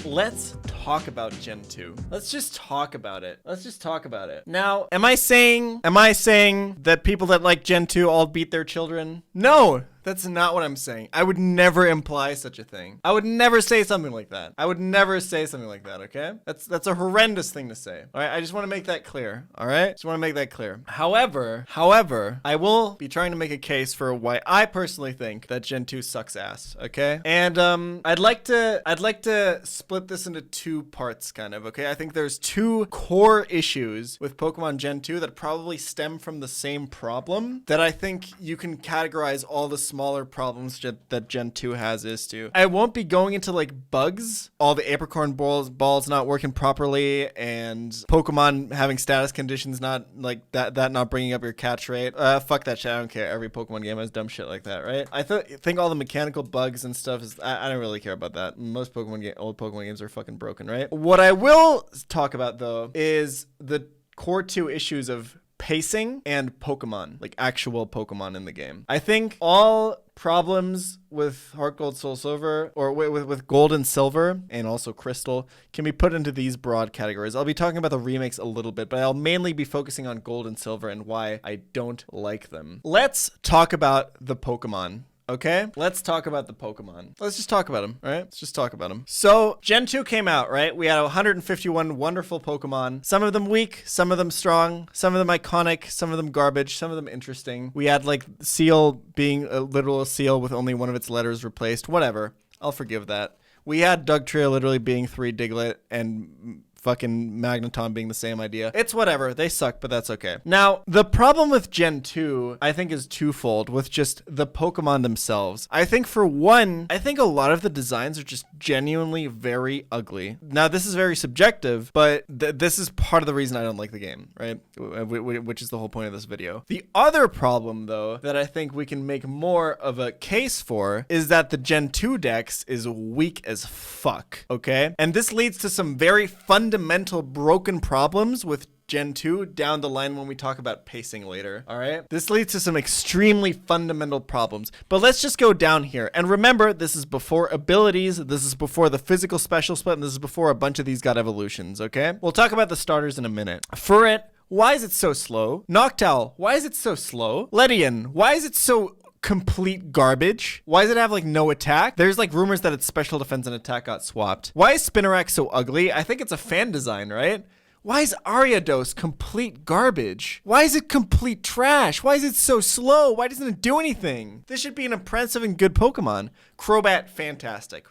let's talk about Gen 2. Let's just talk about it. Now, am I saying that people that like Gen 2 all beat their children? No. That's not what I'm saying. I would never imply such a thing. I would never say something like that. Okay? That's a horrendous thing to say. All right? I just want to make that clear. All right? However, I will be trying to make a case for why I personally think that Gen 2 sucks ass, okay? And I'd like to split this into two parts kind of, okay? I think there's two core issues with Pokemon Gen 2 that probably stem from the same problem that I think you can categorize all the smaller problems that Gen 2 has is to. I won't be going into like bugs, all the apricorn balls not working properly, and Pokemon having status conditions not like that not bringing up your catch rate. Fuck that shit. I don't care. Every Pokemon game has dumb shit like that, right? I think all the mechanical bugs and stuff is I don't really care about that. Most old Pokemon games are fucking broken, right? What I will talk about though is the core two issues of pacing and Pokemon, like actual Pokemon in the game. I think all problems with Heart Gold, Soul Silver, or with Gold and Silver, and also Crystal, can be put into these broad categories. I'll be talking about the remakes a little bit, but I'll mainly be focusing on Gold and Silver and why I don't like them. Let's talk about the Pokemon. Okay, let's talk about the Pokemon. Let's just talk about them, all right? Let's just talk about them. So, Gen 2 came out, right? We had 151 wonderful Pokemon. Some of them weak, some of them strong, some of them iconic, some of them garbage, some of them interesting. We had, like, Seal being a literal seal with only one of its letters replaced. Whatever. I'll forgive that. We had Dugtrio literally being 3 Diglett and fucking Magneton being the same idea. It's whatever. They suck, but that's okay. Now, the problem with Gen 2, I think, is twofold with just the Pokemon themselves. I think for one, I think a lot of the designs are just genuinely very ugly. Now, this is very subjective, but this is part of the reason I don't like the game, right? Which is the whole point of this video. The other problem, though, that I think we can make more of a case for is that the Gen 2 dex is weak as fuck, okay? And this leads to some very fundamental broken problems with Gen 2 down the line when we talk about pacing later, all right? This leads to some extremely fundamental problems, but let's just go down here. And remember, this is before abilities, this is before the physical special split, and this is before a bunch of these got evolutions, okay? We'll talk about the starters in a minute. Furret, why is it so slow? Noctowl, why is it so slow? Ledian, why is it so complete garbage? Why does it have like no attack? There's like rumors that its special defense and attack got swapped. Why is Spinarak so ugly? I think it's a fan design, right? Why is Ariados complete garbage? Why is it complete trash? Why is it so slow? Why doesn't it do anything? This should be an impressive and good Pokemon. Crobat, fantastic.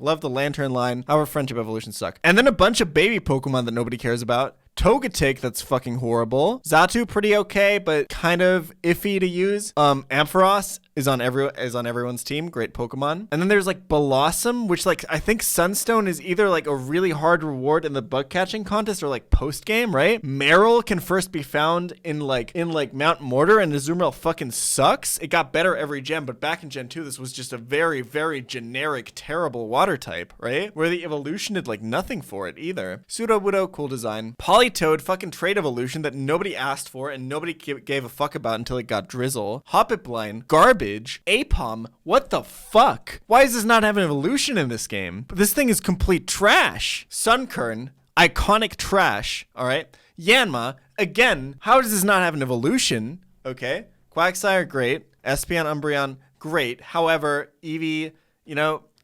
Love the Lantern line. Our friendship evolutions suck. And then a bunch of baby Pokemon that nobody cares about. Togetic, that's fucking horrible. Xatu, pretty okay, but kind of iffy to use. Ampharos is on everyone's team. Great Pokemon. And then there's like Blossom, which like I think Sunstone is either like a really hard reward in the bug catching contest or like post game, right? Meryl can first be found in Mount Mortar, and Azumarill fucking sucks. It got better every gen, but back in Gen 2, this was just a very, very generic, terrible water type, right? Where the evolution did like nothing for it either. Sudowoodo, cool design. Politoed, fucking trait evolution that nobody asked for and nobody gave a fuck about until it got Drizzle. Hoppipline, garbage. Apom, what the fuck? Why does this not have an evolution in this game? This thing is complete trash. Sunkern, iconic trash, all right? Yanma, again, how does this not have an evolution? Okay. Quagsire, great. Espeon, Umbreon, great. However, Eevee,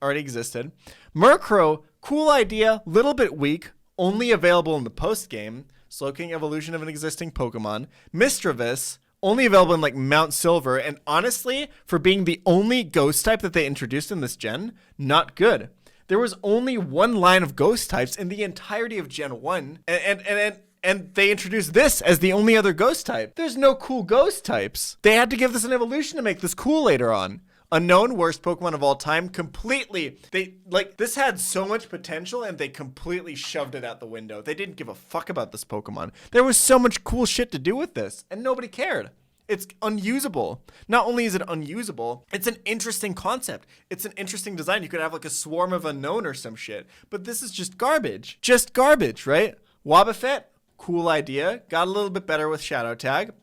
already existed. Murkrow, cool idea, little bit weak, only available in the post-game. Slowking evolution of an existing Pokemon. Misdreavus, only available in like Mount Silver, and honestly, for being the only ghost type that they introduced in this gen, not good. There was only one line of ghost types in the entirety of Gen 1, and they introduced this as the only other ghost type. There's no cool ghost types. They had to give this an evolution to make this cool later on. Unknown, worst Pokemon of all time, this had so much potential and they completely shoved it out the window. They didn't give a fuck about this Pokemon. There was so much cool shit to do with this and nobody cared. It's unusable. Not only is it unusable, it's an interesting concept. It's an interesting design. You could have like a swarm of Unknown or some shit, but this is just garbage. Just garbage, right? Wobbuffet, cool idea. Got a little bit better with Shadow Tag.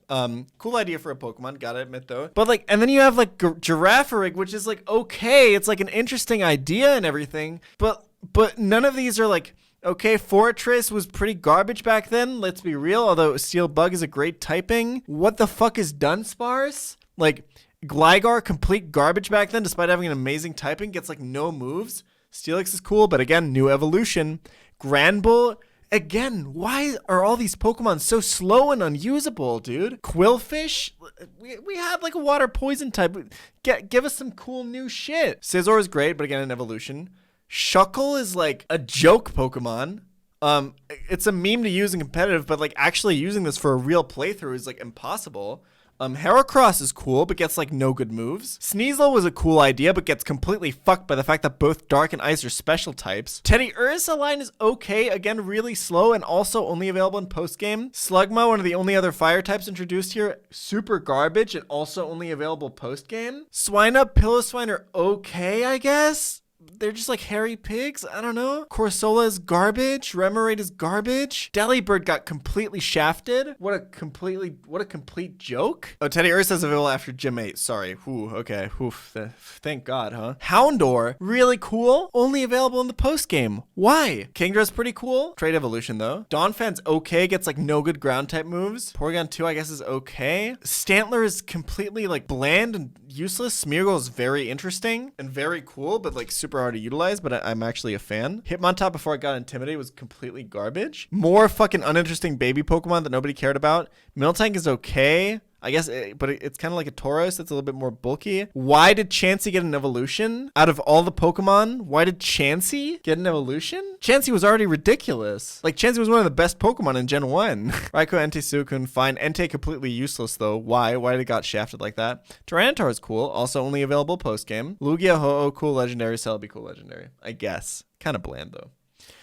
Cool idea for a Pokemon, gotta admit though. But like, and then you have like Girafarig, which is like, okay, it's like an interesting idea and everything, but But none of these are like, okay, Fortress was pretty garbage back then, let's be real, although Steel Bug is a great typing. What the fuck is Dunsparce? Like, Gligar, complete garbage back then, despite having an amazing typing, gets like no moves. Steelix is cool, but again, new evolution. Granbull, again, why are all these Pokemon so slow and unusable, dude? Quillfish, we had like a water poison type. Give us some cool new shit. Scizor is great, but again, an evolution. Shuckle is like a joke Pokemon. It's a meme to use in competitive, but like actually using this for a real playthrough is like impossible. Heracross is cool, but gets like no good moves. Sneasel was a cool idea, but gets completely fucked by the fact that both Dark and Ice are special types. Teddy Ursaline is okay, again really slow and also only available in post-game. Slugma, one of the only other fire types introduced here, super garbage and also only available post-game. Swinub, Piloswine are okay, I guess. They're just like hairy pigs. I don't know. Corsola is garbage. Remoraid is garbage. Delibird got completely shafted. What a complete joke. Oh, Teddy Ursa is available after Gym 8. Sorry. Ooh, okay. Oof. Thank God, huh? Houndour, really cool. Only available in the post game. Why? Kingdra's pretty cool. Trade evolution though. Donphan's okay. Gets like no good ground type moves. Porygon 2, I guess, is okay. Stantler is completely like bland and useless. Smeargle is very interesting and very cool, but like super hard to utilize, but I'm actually a fan. Hitmontop, before it got intimidated, was completely garbage. More fucking uninteresting baby Pokemon that nobody cared about. Miltank is okay, I guess, but it's kind of like a Tauros. It's a little bit more bulky. Why did Chansey get an evolution? Out of all the Pokemon, why did Chansey get an evolution? Chansey was already ridiculous. Like, Chansey was one of the best Pokemon in Gen 1. Raikou, Entei, Suicune, fine. Entei completely useless, though. Why? Why did it got shafted like that? Tyranitar is cool. Also only available post-game. Lugia, Ho-Oh, cool legendary. Celebi, cool legendary. I guess. Kind of bland, though.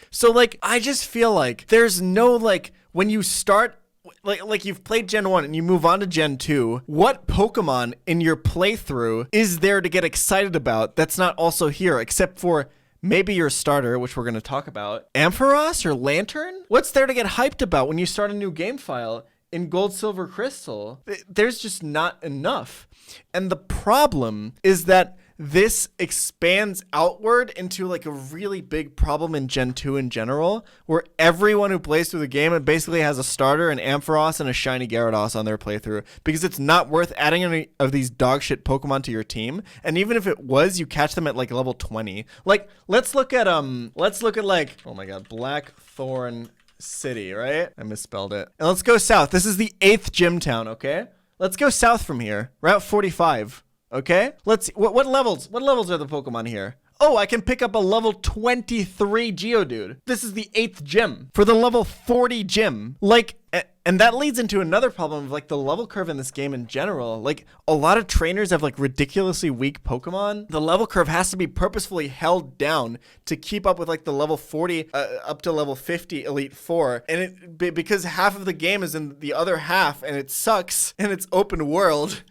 So, like, I just feel like there's no, like, when you start... Like you've played Gen 1 and you move on to Gen 2, what Pokemon in your playthrough is there to get excited about that's not also here, except for maybe your starter, which we're going to talk about? Ampharos or Lantern? What's there to get hyped about when you start a new game file in Gold, Silver, Crystal? There's just not enough. And the problem is that this expands outward into like a really big problem in Gen 2 in general, where everyone who plays through the game and basically has a starter, an Ampharos, and a shiny Gyarados on their playthrough, because it's not worth adding any of these dog shit Pokemon to your team. And even if it was, you catch them at like level 20. Like, let's look at like, oh my god, Blackthorn City, right? I misspelled it. And let's go south. This is the 8th gym town, okay? Let's go south from here. Route 45. Okay, let's see. What levels are the Pokemon here? Oh, I can pick up a level 23 Geodude. This is the 8th gym for the level 40 gym. Like, and that leads into another problem of like the level curve in this game in general. Like, a lot of trainers have like ridiculously weak Pokemon. The level curve has to be purposefully held down to keep up with like the level 40 up to level 50 Elite Four. And because half of the game is in the other half and it sucks and it's open world.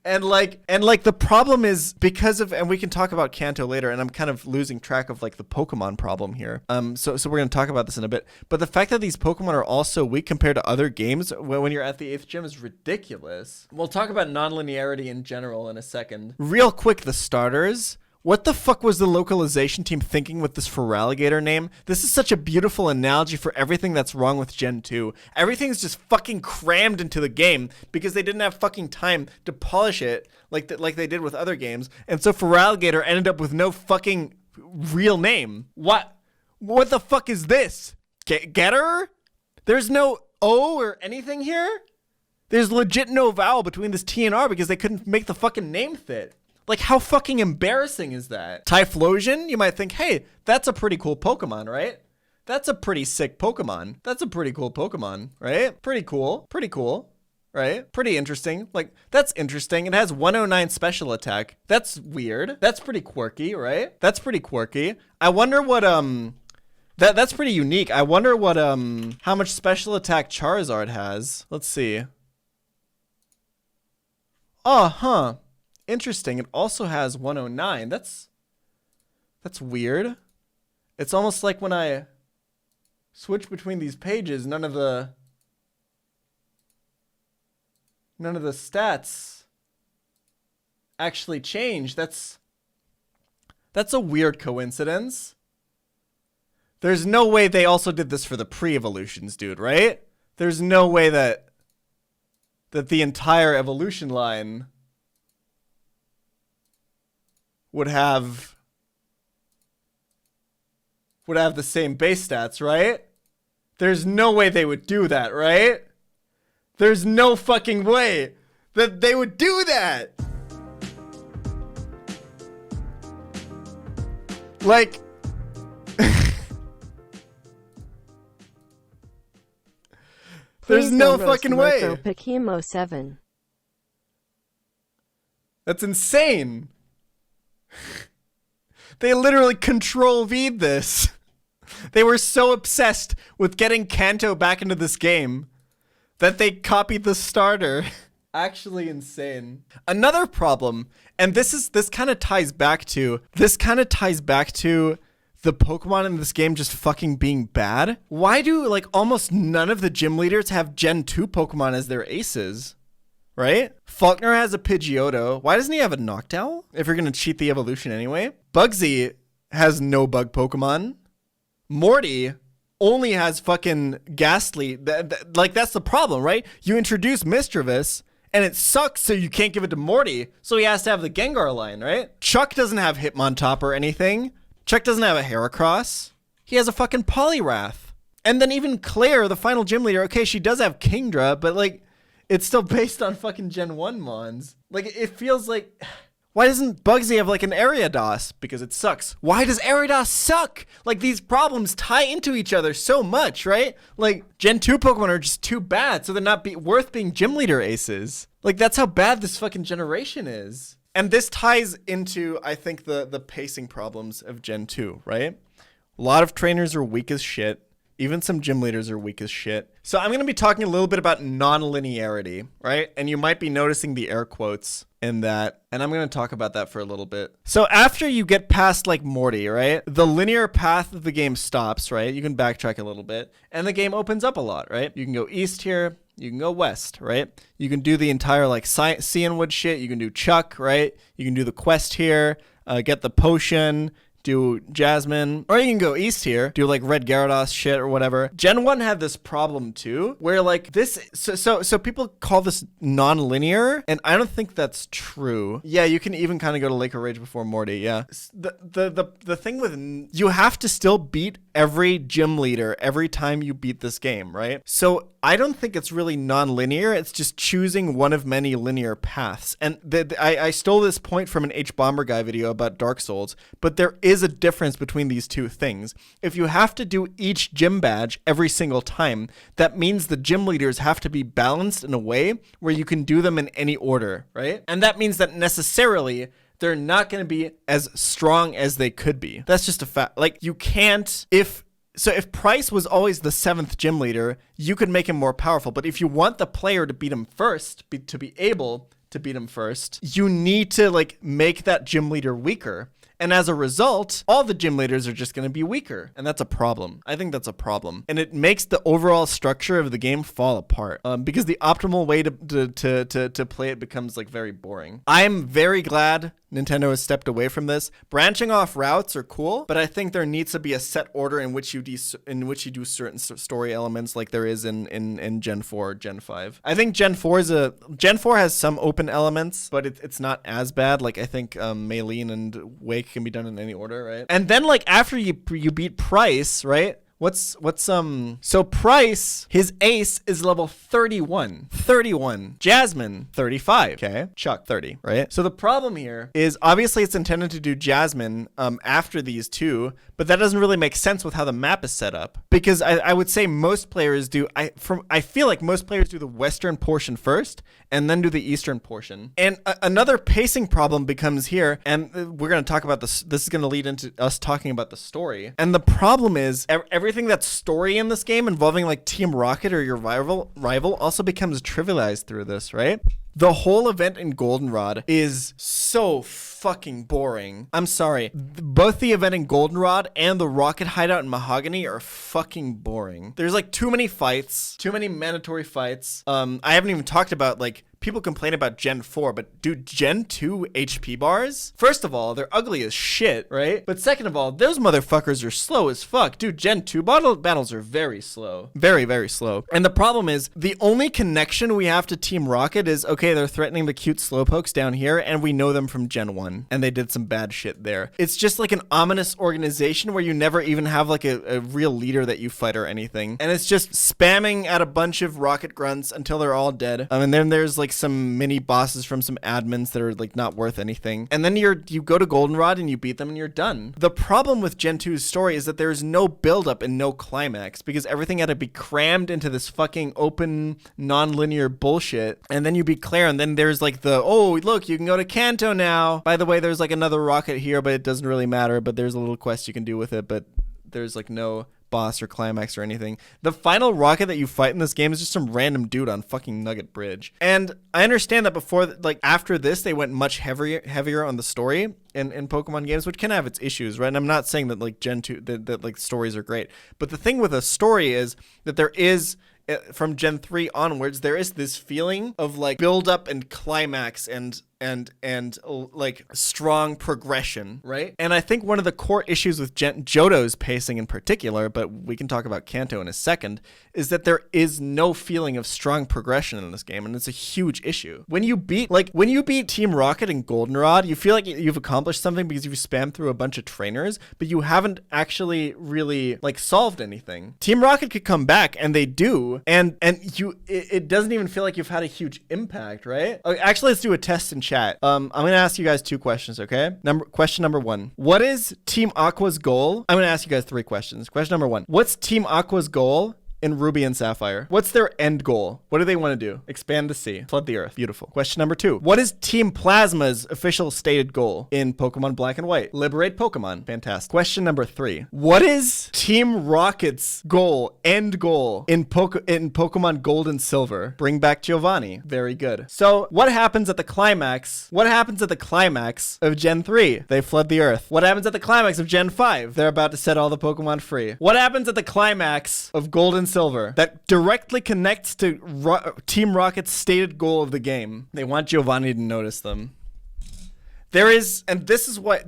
And the problem is because of, and we can talk about Kanto later, and I'm kind of losing track of like the Pokemon problem here. So we're going to talk about this in a bit. But the fact that these Pokemon are all so weak compared to other games when you're at the 8th gym is ridiculous. We'll talk about non-linearity in general in a second. Real quick, the starters. What the fuck was the localization team thinking with this Feraligatr name? This is such a beautiful analogy for everything that's wrong with Gen 2. Everything's just fucking crammed into the game because they didn't have fucking time to polish it like they did with other games. And so Feraligatr ended up with no fucking real name. What the fuck is this? Getter? There's no O or anything here? There's legit no vowel between this T and R because they couldn't make the fucking name fit. Like, how fucking embarrassing is that? Typhlosion, you might think, hey, that's a pretty cool Pokemon, right? That's a pretty sick Pokemon. That's a pretty cool Pokemon, right? Pretty cool, right? Pretty interesting. Like, that's interesting. It has 109 special attack. That's weird. That's pretty quirky, right? That's pretty quirky. I wonder what, that's pretty unique. I wonder what, how much special attack Charizard has. Let's see. Oh, huh. Interesting. It also has 109. That's weird. It's almost like when I switch between these pages, none of the stats actually change. That's a weird coincidence. There's no way they also did this for the pre-evolutions, dude, right? There's no way that the entire evolution line would have the same base stats, right? There's no way they would do that, right? There's no fucking way that they would do that. Like, there's no fucking way. Pokemo 7. That's insane. They literally control V'd this. They were so obsessed with getting Kanto back into this game that they copied the starter. Actually insane. Another problem, and this kind of ties back to the Pokemon in this game just fucking being bad. Why do like almost none of the gym leaders have Gen 2 Pokemon as their aces? Right? Faulkner has a Pidgeotto. Why doesn't he have a Noctowl? If you're gonna cheat the evolution anyway. Bugsy has no bug Pokemon. Morty only has fucking Ghastly. Like, that's the problem, right? You introduce Mischievous, and it sucks, so you can't give it to Morty, so he has to have the Gengar line, right? Chuck doesn't have Hitmontop or anything. Chuck doesn't have a Heracross. He has a fucking Poliwrath. And then even Claire, the final gym leader, okay, she does have Kingdra, but, like, it's still based on fucking Gen 1 Mons. Like, it feels like... Why doesn't Bugsy have like an Ariados? Because it sucks. Why does Ariados suck? Like, these problems tie into each other so much, right? Like, Gen 2 Pokemon are just too bad, so they're not worth being gym leader aces. Like, that's how bad this fucking generation is. And this ties into, I think, the pacing problems of Gen 2, right? A lot of trainers are weak as shit. Even some gym leaders are weak as shit. So I'm going to be talking a little bit about non-linearity, right? And you might be noticing the air quotes in that. And I'm going to talk about that for a little bit. So after you get past like Morty, right? The linear path of the game stops, right? You can backtrack a little bit. And the game opens up a lot, right? You can go east here. You can go west, right? You can do the entire like Cianwood shit. You can do Chuck, right? You can do the quest here. Get the potion. Do Jasmine, or you can go east here, do like Red Gyarados shit or whatever. Gen 1 had this problem too, where like this, so people call this non-linear, and I don't think that's true. Yeah, you can even kind of go to Lake of Rage before Morty, yeah. The thing with, you have to still beat every gym leader every time you beat this game, right? So I don't think it's really non-linear, it's just choosing one of many linear paths. And I stole this point from an H-Bomber Guy video about Dark Souls, but there is a difference between these two things. If you have to do each gym badge every single time, that means the gym leaders have to be balanced in a way where you can do them in any order, right? And that means that necessarily they're not going to be as strong as they could be. That's just a fact. Like, you can't, if Price was always the 7th gym leader, you could make him more powerful. But if you want the player to beat him first, to be able to beat him first, you need to like make that gym leader weaker. And as a result, all the gym leaders are just going to be weaker. And that's a problem. I think that's a problem. And it makes the overall structure of the game fall apart. Because the optimal way to play it becomes like very boring. I'm very glad Nintendo has stepped away from this. Branching off routes are cool, but I think there needs to be a set order in which you do certain story elements, like there is in Gen 4 or Gen 5. I think Gen 4 has some open elements, but it's not as bad. Like, I think Maylene and Wake can be done in any order, right? And then like after you beat Price, right? So Price, his ace is level 31. Jasmine, 35. Okay. Chuck, 30, right? So the problem here is obviously it's intended to do Jasmine after these two, but that doesn't really make sense with how the map is set up. Because I would say most players do, I feel like most players do the western portion first and then do the eastern portion. And another pacing problem becomes here, and we're going to talk about this. This is going to lead into us talking about the story. And the problem is everything that's story in this game involving like Team Rocket or your rival also becomes trivialized through this, right? The whole event in Goldenrod is so fucking boring. I'm sorry. Both the event in Goldenrod and the Rocket Hideout in Mahogany are fucking boring. There's like too many fights, too many mandatory fights. I haven't even talked about like people complain about Gen 4, but dude, Gen 2 HP bars? First of all, they're ugly as shit, right? But second of all, those motherfuckers are slow as fuck. Dude, Gen 2 battles are very slow. Very, very slow. And the problem is, the only connection we have to Team Rocket is, okay, they're threatening the cute slowpokes down here, and we know them from Gen 1, and they did some bad shit there. It's just like an ominous organization where you never even have like a real leader that you fight or anything. And it's just spamming at a bunch of rocket grunts until they're all dead. And then there's like some mini bosses from some admins that are like not worth anything. And then you go to Goldenrod and you beat them and you're done. The problem with Gen 2's story is that there's no buildup and no climax because everything had to be crammed into this fucking open, non-linear bullshit. And then you beat Claire, and then there's like oh, look, you can go to Kanto now. By the way, there's like another rocket here, but it doesn't really matter. But there's a little quest you can do with it, but there's like no boss or climax or anything. The final rocket that you fight in this game is just some random dude on fucking Nugget Bridge. And I understand that after this, they went much heavier on the story in Pokemon games, which can have its issues, right? And I'm not saying that like Gen 2, that like stories are great. But the thing with a story is that there is, from Gen 3 onwards, there is this feeling of like build up and climax and like strong progression, right? And I think one of the core issues with Johto's pacing in particular, but we can talk about Kanto in a second, is that there is no feeling of strong progression in this game, and it's a huge issue. When you beat Team Rocket and Goldenrod, you feel like you've accomplished something because you've spammed through a bunch of trainers, but you haven't actually really like solved anything. Team Rocket could come back, and they do, and it doesn't even feel like you've had a huge impact, right? Actually, let's do a test in chat. I'm going to ask you guys 2 questions, okay? Question number 1. What is Team Aqua's goal? I'm going to ask you guys 3 questions. Question number 1. What's Team Aqua's goal in Ruby and Sapphire? What's their end goal? What do they want to do? Expand the sea, flood the earth. Beautiful. Question number 2. What is Team Plasma's official stated goal in Pokemon Black and White? Liberate Pokemon. Fantastic. Question number 3. What is Team Rocket's end goal in Pokemon Gold and Silver? Bring back Giovanni. Very good. So what happens at the climax? What happens at the climax of Gen 3? They flood the earth. What happens at the climax of Gen 5? They're about to set all the Pokemon free. What happens at the climax of Gold and Silver that directly connects to Team Rocket's stated goal of the game? They want Giovanni to notice them. There is, and this is why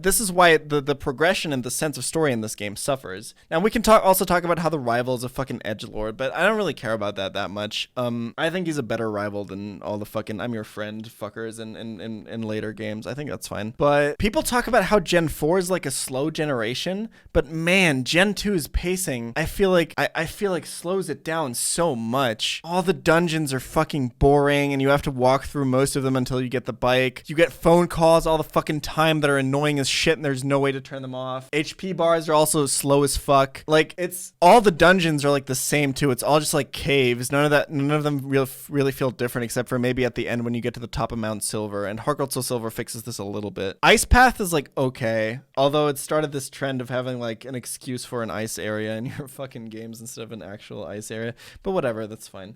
the progression and the sense of story in this game suffers. Now we can also talk about how the rival is a fucking edgelord, but I don't really care about that much. I think he's a better rival than all the fucking I'm your friend fuckers in later games. I think that's fine. But people talk about how Gen 4 is like a slow generation, but man, Gen 2's pacing, I feel like slows it down so much. All the dungeons are fucking boring, and you have to walk through most of them until you get the bike. You get phone calls all the fucking time that are annoying as shit, and there's no way to turn them off. HP bars are also slow as fuck. Like, it's all the dungeons are like the same too. It's all just like caves. None of them really feel different, except for maybe at the end when you get to the top of Mount Silver, and Heart Gold Soul Silver fixes this a little bit. Ice Path is like okay, although it started this trend of having like an excuse for an ice area in your fucking games instead of an actual ice area, but whatever, that's fine.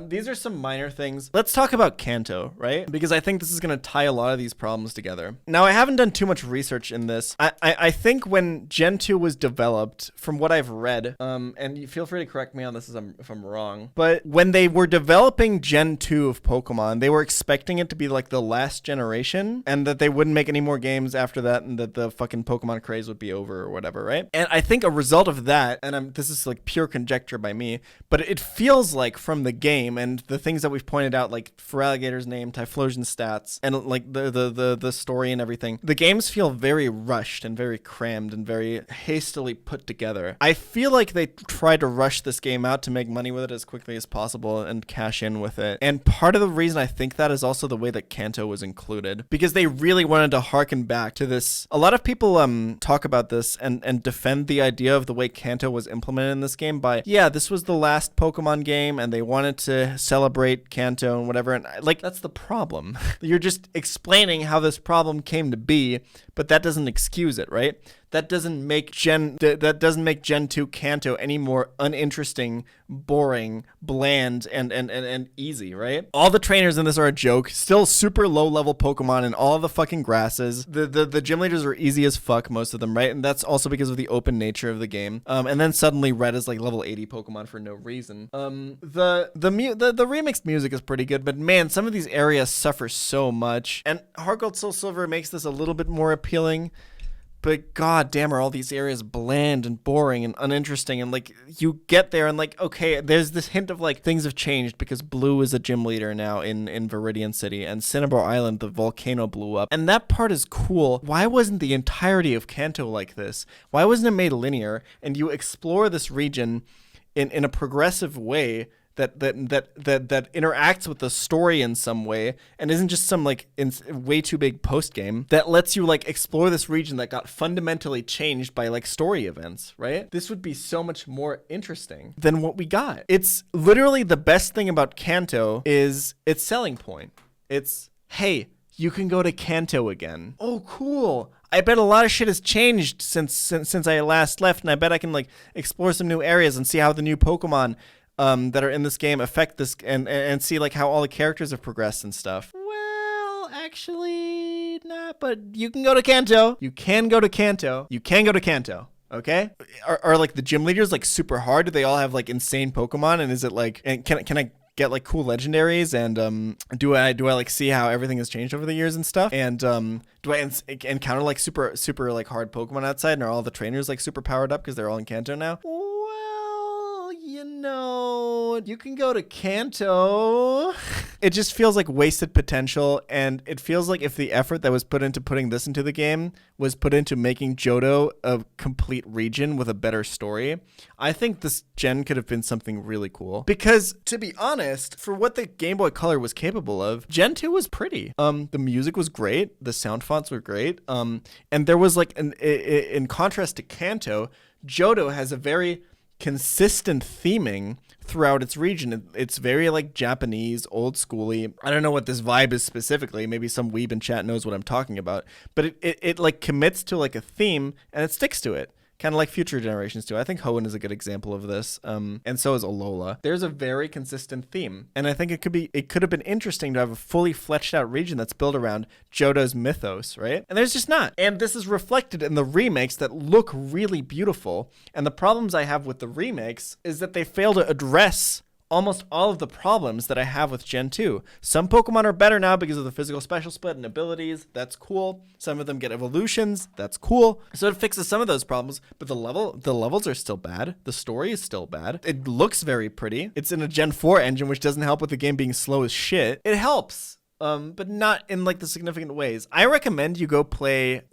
These are some minor things. Let's talk about Kanto, right? Because I think this is going to tie a lot of these problems together. Now, I haven't done too much research in this. I think when Gen 2 was developed, from what I've read, and you feel free to correct me on this if I'm wrong, but when they were developing Gen 2 of Pokemon, they were expecting it to be like the last generation, and that they wouldn't make any more games after that, and that the fucking Pokemon craze would be over or whatever, right? And I think a result of that, and this is like pure conjecture by me, but it feels like from the game and the things that we've pointed out, like Feraligator's name, Typhlosion stats, and like the story and everything, the games feel very rushed and very crammed and very hastily put together. I feel like they tried to rush this game out to make money with it as quickly as possible and cash in with it. And part of the reason I think that is also the way that Kanto was included, because they really wanted to harken back to this. A lot of people talk about this and defend the idea of the way Kanto was implemented in this game by, yeah, this was the last Pokemon game and they wanted to celebrate Kanto and whatever. And like, that's the problem. You're just explaining how this problem came to be, but that doesn't excuse it, right? That doesn't make Gen 2 Kanto any more uninteresting, boring, bland, and easy, right? All the trainers in this are a joke. Still super low level Pokemon in all the fucking grasses. The gym leaders are easy as fuck, most of them, right? And that's also because of the open nature of the game. And then suddenly Red is like level 80 Pokemon for no reason. The remixed music is pretty good, but man, some of these areas suffer so much. And Heart Gold Soul Silver makes this a little bit more appealing. But god damn, are all these areas bland and boring and uninteresting, and like you get there and like, okay, there's this hint of like things have changed because Blue is a gym leader now in Viridian City, and Cinnabar Island, the volcano blew up, and that part is cool. Why wasn't the entirety of Kanto like this? Why wasn't it made linear and you explore this region in a progressive way that interacts with the story in some way and isn't just some like way too big post game that lets you like explore this region that got fundamentally changed by like story events, right? This would be so much more interesting than what we got. It's literally the best thing about Kanto is its selling point. It's, hey, you can go to Kanto again. Oh, cool. I bet a lot of shit has changed since I last left, and I bet I can like explore some new areas and see how the new Pokemon that are in this game affect this and see like how all the characters have progressed and stuff. Well, actually not, but you can go to Kanto. You can go to Kanto. You can go to Kanto. Okay? Are like the gym leaders like super hard? Do they all have like insane Pokemon? And is it like, and can I get like cool legendaries, and do I like see how everything has changed over the years and stuff, and do I encounter like super like hard Pokemon outside, and are all the trainers like super powered up because they're all in Kanto now? Well, you know, you can go to Kanto. It just feels like wasted potential, and it feels like if the effort that was put into putting this into the game was put into making Johto a complete region with a better story, I think this gen could have been something really cool. Because, to be honest, for what the Game Boy Color was capable of, Gen 2 was pretty. The music was great, the sound fonts were great, and there was like, in contrast to Kanto, Johto has a very consistent theming throughout its region. It's very like Japanese, old schooly. I don't know what this vibe is specifically. Maybe some weeb in chat knows what I'm talking about. But it like commits to like a theme and it sticks to it. Kind of like future generations do. I think Hoenn is a good example of this. And so is Alola. There's a very consistent theme. And I think it could have been interesting to have a fully fleshed out region that's built around Johto's mythos, right? And there's just not. And this is reflected in the remakes that look really beautiful. And the problems I have with the remakes is that they fail to address almost all of the problems that I have with Gen 2. Some Pokemon are better now because of the physical special split and abilities. That's cool. Some of them get evolutions. That's cool. So it fixes some of those problems, but the levels are still bad. The story is still bad. It looks very pretty. It's in a Gen 4 engine, which doesn't help with the game being slow as shit. It helps. But not in like the significant ways. I recommend you go play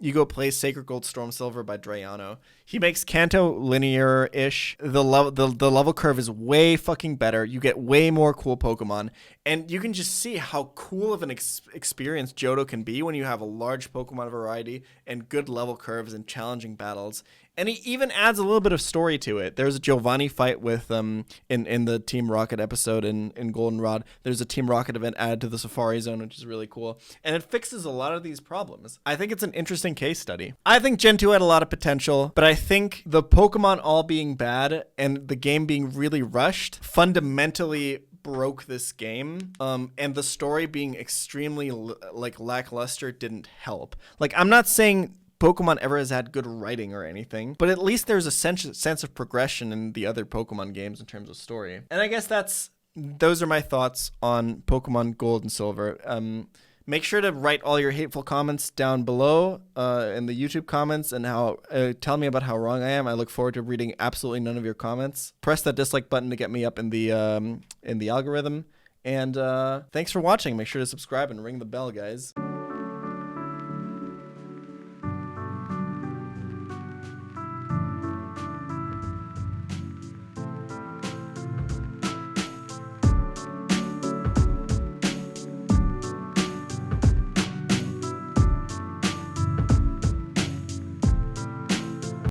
Sacred Gold Storm Silver by Drayano. He makes Kanto linear-ish. The level curve is way fucking better. You get way more cool Pokemon, and you can just see how cool of an experience Johto can be when you have a large Pokemon variety and good level curves and challenging battles. And he even adds a little bit of story to it. There's a Giovanni fight with in the Team Rocket episode in Goldenrod. There's a Team Rocket event added to the Safari Zone, which is really cool. And it fixes a lot of these problems. I think it's an interesting case study. I think Gen 2 had a lot of potential, but I think the Pokemon all being bad and the game being really rushed fundamentally broke this game, and the story being extremely like lackluster didn't help. Like, I'm not saying Pokemon ever has had good writing or anything, but at least there's a sense of progression in the other Pokemon games in terms of story. And I guess those are my thoughts on Pokemon Gold and Silver. Make sure to write all your hateful comments down below in the YouTube comments, and tell me about how wrong I am. I look forward to reading absolutely none of your comments. Press that dislike button to get me up in the algorithm. And thanks for watching. Make sure to subscribe and ring the bell, guys.